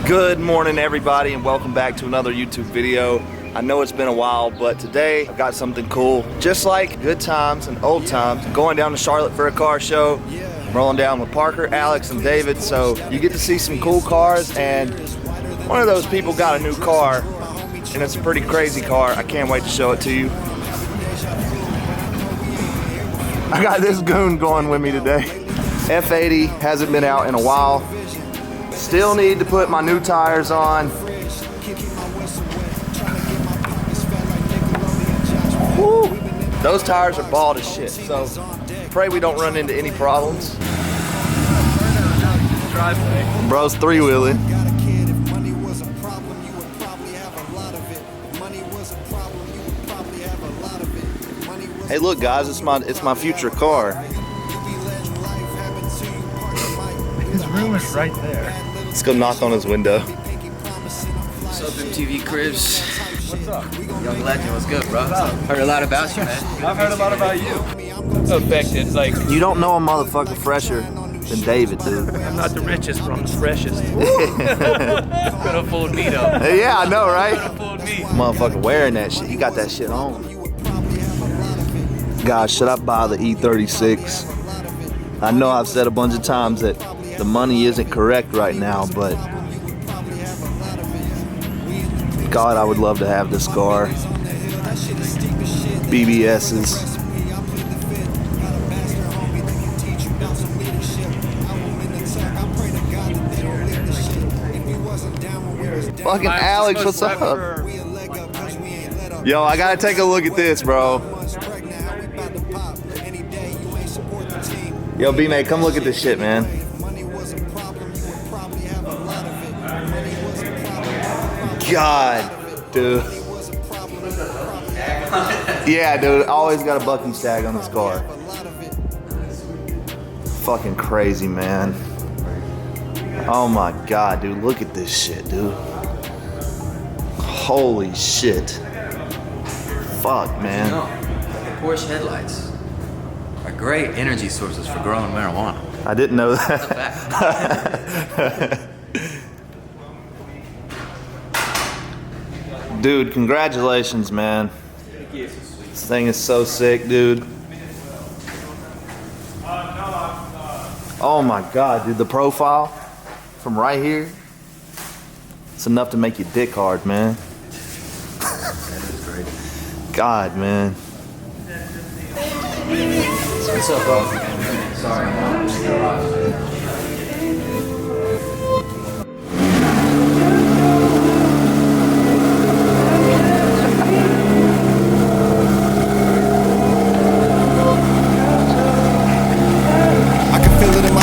Good morning, everybody, and welcome back to another YouTube video. I know it's been a while, but today I've got something cool. Just like good times and old times, I'm going down to Charlotte for a car show. I'm rolling down with Parker, Alex, and David, so you get to see some cool cars, and one of those people got a new car, and it's a pretty crazy car. I can't wait to show it to you. I got this goon going with me today. F80 hasn't been out in a while. Still need to put my new tires on. Woo. Those tires are bald as shit, so pray we don't run into any problems. Bro's three-wheeling. Hey, look, guys, it's my future car. His room is right there. Let's go knock on his window. What's up, MTV Cribs? What's up? Young legend, what's good, bro? Heard a lot about you, man. I've heard a lot about you. Affected, like, You don't know a motherfucker fresher than David, dude. I'm not the richest, but I'm the freshest. Could have fooled me, though. Yeah, I know, right? Could have fooled me. Motherfucker wearing that shit. You got that shit on. Guys, should I buy the E36? I know I've said a bunch of times that the money isn't correct right now, but God, I would love to have this car. BBS's. Fucking Alex, what's up? Yo, I gotta take a look at this, bro. Yo, B-Mate, come look at this shit, man. God, dude. Yeah, dude, always got a bucking stag on this car. Fucking crazy, man. Oh my God, dude, look at this shit, dude. Holy shit. Fuck, man. You know, the Porsche headlights are great energy sources for growing marijuana. I didn't know that. Dude, congratulations, man. This thing is so sick, dude. Oh my God, dude, the profile from right here, it's enough to make you dick hard, man. That is great. God, man. What's up, bro? Sorry.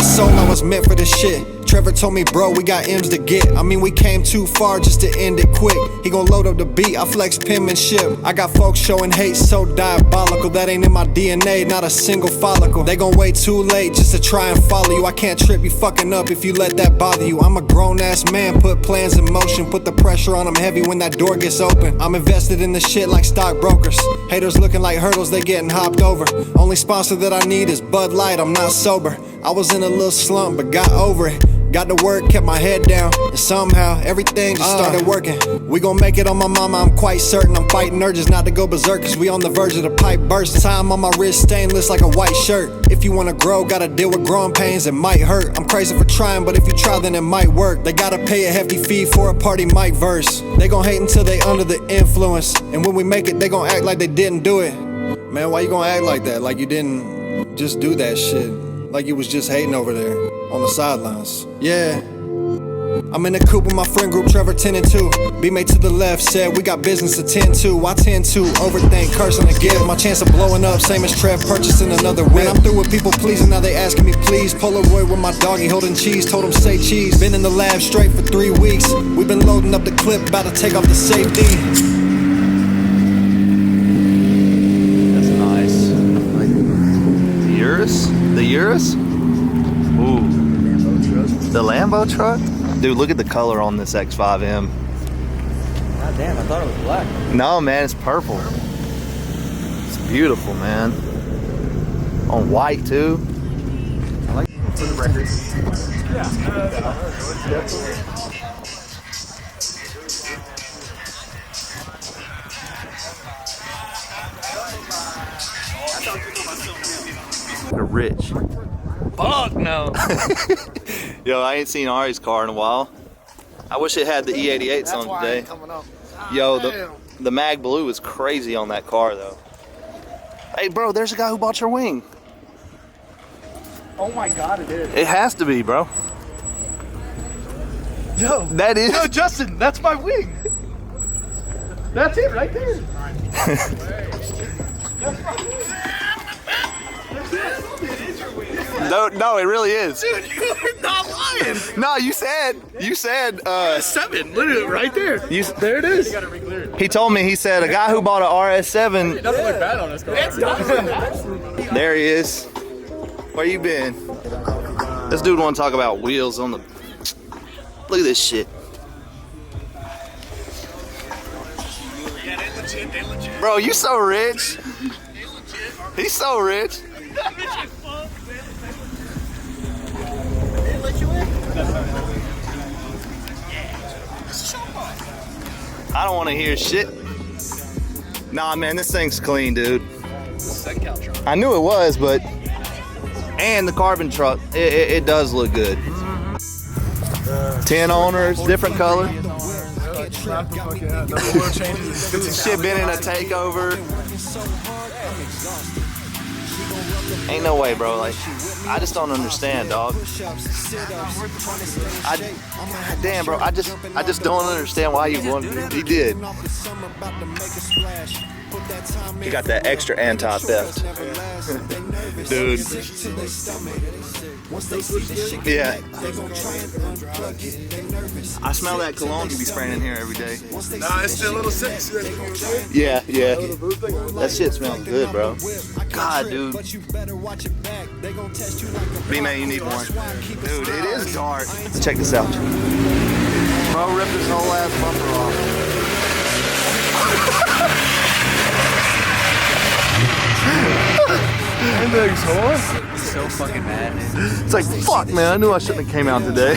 Soul, I was meant for this shit. Trevor told me, bro, we got M's to get. I mean, we came too far just to end it quick. He gon' load up the beat, I flex penmanship. I got folks showing hate so diabolical. That ain't in my DNA, not a single follicle. They gon' wait too late just to try and follow you. I can't trip you fucking up if you let that bother you. I'm a grown-ass man, put plans in motion. Put the pressure on them heavy when that door gets open. I'm invested in the shit like stockbrokers. Haters looking like hurdles, they getting hopped over. Only sponsor that I need is Bud Light, I'm not sober. I was in a little slump, but got over it. Got to work, kept my head down, and somehow everything just started working. We gon' make it on my mama, I'm quite certain. I'm fighting urges not to go berserk, cause we on the verge of the pipe burst. Time on my wrist stainless like a white shirt. If you wanna grow, gotta deal with growing pains, it might hurt. I'm crazy for trying, but if you try then it might work. They gotta pay a hefty fee for a party mic verse. They gon' hate until they under the influence, and when we make it, they gon' act like they didn't do it. Man, why you gonna act like that? Like you didn't just do that shit. Like you was just hating over there on the sidelines. Yeah. I'm in the coupe with my friend group, Trevor 10 and 2. B-Mate to the left said we got business to tend to. I tend to overthink, curse and give. My chance of blowing up, same as Trev purchasing another whip. I'm through with people pleasing, now they asking me please. Polaroid with my doggy holding cheese, told him say cheese. Been in the lab straight for 3 weeks. We've been loading up the clip, about to take off the safety. That's nice. The Urus? The Urus? Ooh. The Lambo truck? Dude, look at the color on this X5M. God damn, I thought it was black. No, man, it's purple. It's beautiful, man. On white, too. I like for the record. rich. Fuck no. Yo, I ain't seen Ari's car in a while. I wish it had the E88s on today. Yo, the Mag Blue is crazy on that car though. Hey bro, there's a guy who bought your wing. Oh my god, it is. It has to be, bro. Yo, That is. yo, Justin, that's my wing. That's it right there. No, it really is. Dude, you're not lying. No, you said 7, literally right there. There it is. He told me, he said a guy who bought an RS7. It doesn't look bad on this car. There he is. Where you been? This dude want to talk about wheels on the. Look at this shit. Bro, you so rich. He's so rich. I don't want to hear shit. Nah, man, this thing's clean, dude. I knew it was, but and the carbon truck, it does look good. 10 owners, different color. Shit been in a takeover. Ain't no way, bro. Like, I just don't understand, dog. Damn, bro. I just don't understand why you wanted. He did. He got that extra anti-theft, dude. Yeah. I smell that cologne you be spraying in here every day. Nah, it's still a little sick. Yeah. That shit smells good, bro. God, dude. B-Man, you need one. Dude, it is dark. Check this out. Bro ripped his whole ass bumper off. He's so fucking mad, man. It's like, fuck, man, I knew I shouldn't have came out today.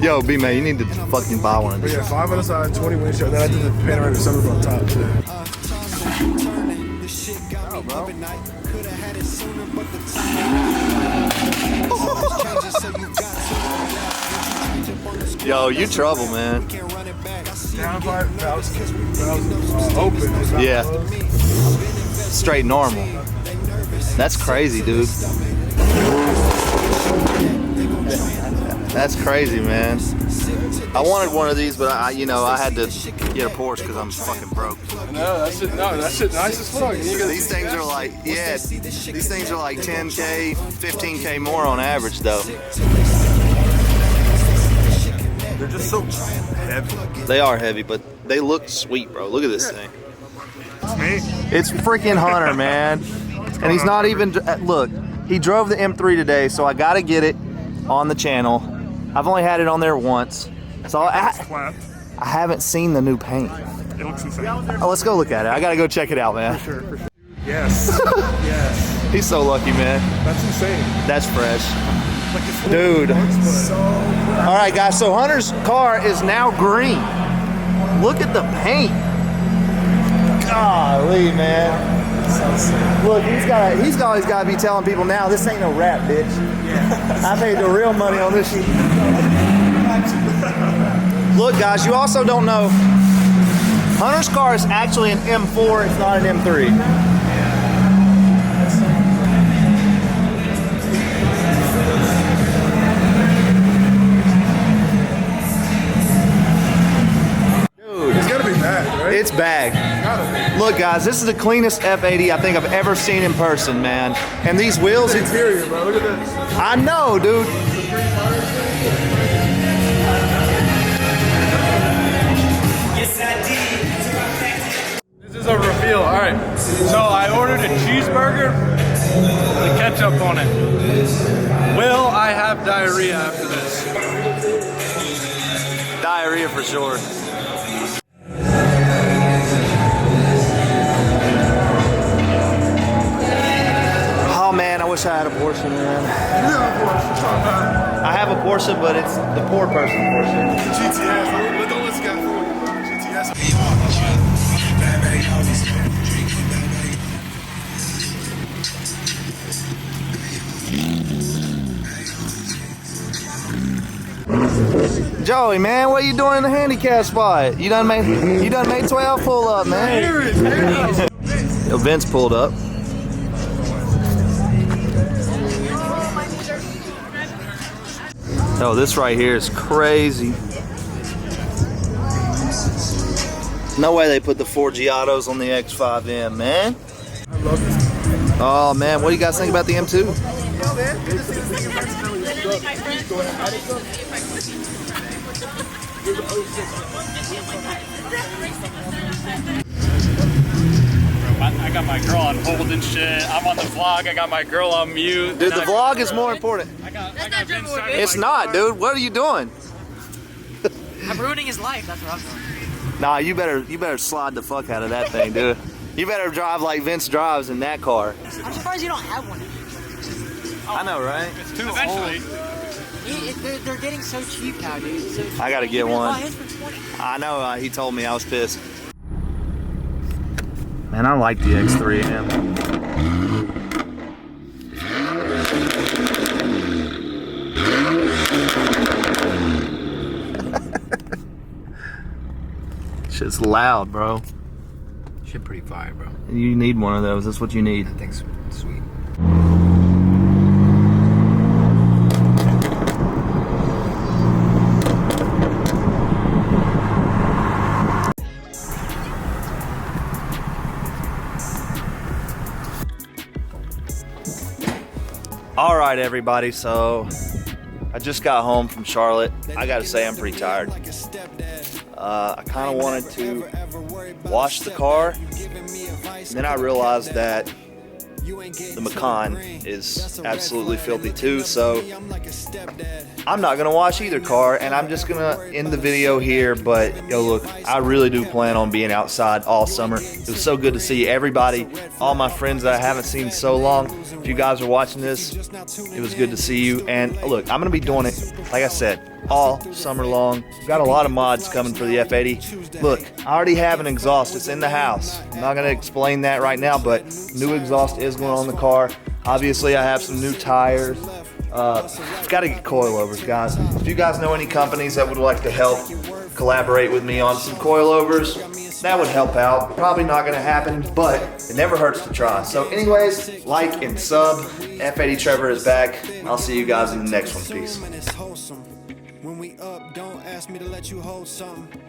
Yo, B-Man, you need to fucking buy one of these. Yeah, 5 on the side, 20 windshield. Then I did the panoramic sunroof on top too. Oh, bro. Yo, you trouble, man. Downpipe, valves open. It's not Yeah. closed. Straight normal. That's crazy, dude. That's crazy, man. I wanted one of these, but I had to get a Porsche because I'm fucking broke. No, that shit nice as fuck. These things are like, yeah, these things are like 10K, 15K more on average, though. They're just so heavy. They are heavy, but they look sweet, bro. Look at this thing. Me? It's freaking Hunter, man. And he's not even, look, he drove the M3 today, so I gotta get it on the channel. I've only had it on there once. So I haven't seen the new paint. It looks insane. Oh, let's go look at it. I gotta go check it out, man. For sure. Yes. Yes. He's so lucky, man. That's insane. That's fresh. Like it's Dude. so All right, guys, so Hunter's car is now green. Look at the paint. Golly, man. Look, he's always got to be telling people now, this ain't no rap, bitch. Yeah. I paid the real money on this shit. Look, guys, you also don't know, Hunter's car is actually an M4, it's not an M3. It's bagged. Look, guys, this is the cleanest F80 I think I've ever seen in person, man. And these wheels, interior, bro. Look at this. I know, dude. This is a reveal. All right. So I ordered a cheeseburger with ketchup on it. Will I have diarrhea after this? Diarrhea for sure. Oh man, I wish I had a Porsche, man. I have a Porsche, but it's the poor person Porsche. GTS. Don't let's go. GTS. Joey, man, what you doing in the handicap spot? You done made 12 pull up, man. Yo, Vince pulled up. Oh, this right here is crazy. No way they put the 4G autos on the X5M, man. I love it. Oh man, what do you guys think about the M2? I got my girl on hold and shit. I'm on the vlog. I got my girl on mute. Dude, the vlog is more important. I got Vince It's not, dude. What are you doing? I'm ruining his life. That's what I'm doing. Nah, you better slide the fuck out of that thing, dude. You better drive like Vince drives in that car. I'm surprised you don't have one. I know, right? It's too eventually. They're getting so cheap now, dude. So I gotta get one. buy his for 20. I know, he told me. I was pissed. Man, I like the X3M. Shit's loud, bro. Shit pretty fire, bro. You need one of those. That's what you need. That thing's sweet. All right, everybody. So I just got home from Charlotte. I gotta say, I'm pretty tired. I kind of wanted to wash the car, and then I realized that the Macan is absolutely filthy too, so I'm not gonna wash either car, and I'm just gonna end the video here. But yo, look, I really do plan on being outside all summer. It was so good to see everybody, all my friends that I haven't seen so long. If you guys are watching this, it was good to see you. And look, I'm gonna be doing it, like I said, all summer long. Got a lot of mods coming for the F80. Look, I already have an exhaust. It's in the house. I'm not gonna explain that right now, but new exhaust is going on the car. Obviously, I have some new tires. I've got to get coilovers, guys. If you guys know any companies that would like to help collaborate with me on some coilovers, that would help out. Probably not going to happen, but it never hurts to try. So anyways, like and sub. F80 Trevor is back. I'll see you guys in the next one. Peace. When we up, don't ask me to let you hold something.